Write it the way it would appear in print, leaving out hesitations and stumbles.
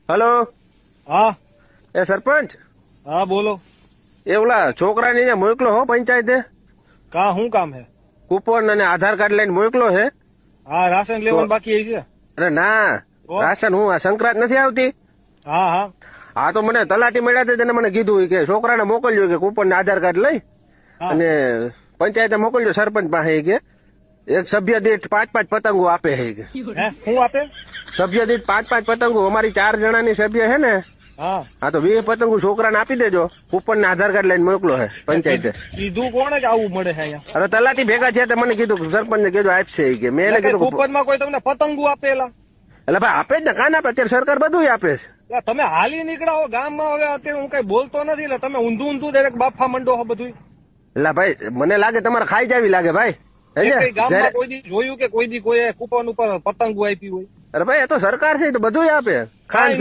Hello. હા એ સરપંચ, હા બોલો. એ ઓલા છોકરાને અહીંયા મોકલો હો પંચાયતે. કા શું કામ હે? કૂપન અને આધાર કાર્ડ લઈને મોકલો હે. હા રાશન લેવાનું બાકી છે. અરે ના, તો? રાશન હું આ સંક્રાંત નથી આવતી. હા હા હા તો મને તલાટી મળ્યા છે તેને મને કીધું કે છોકરાને મોકલજો કે કૂપન ને આધાર કાર્ડ લઈ હા. અને પંચાયતે મોકલજો સરપંચ પાસે કે એક સભ્ય દીઠ 5-5 પતંગો આપે છે કે હે શું આપે? સભ્ય દીઠ 5-5 પતંગો અમારી 4 જણાની સભ્ય છે ને. હા હા તો 20 પતંગો છોકરાને આપી દેજો. કૂપન ને આધાર કાર્ડ લઈને મોકલો હે પંચાયતે. કીધું કોણે કે આવું મળે છે અહીંયા? અરે તલાટી ભેગા થયા તે મને કીધું સરપંચ ને કીધું આપશે ઈ કે મેં એને કીધું કૂપન માં કોઈ તમને પતંગો આપેલા? એટલે ભાઈ આપે જ ને, કાન આપે, અત્યારે સરકાર બધું આપે છે. એટલે તમે હાલી નીકળ્યા હો ગામમાં, હવે અત્યારે હું કઈ બોલતો નથી એટલે તમે ઊંધું ડાયરેક્ટ બાફા મંડો હો બધું. એટલે ભાઈ મને લાગે તમારે ખાઈ જાવી લાગે ભાઈ. કઈ ગામમાં સમજ્યા? કોઈ દી જોયું કે કોઈ દી કોઈ કૂપન ઉપર પતંગો આપી હોય? અરે ભાઈ એ તો સરકાર છે, એ તો બધું આપે. ખાન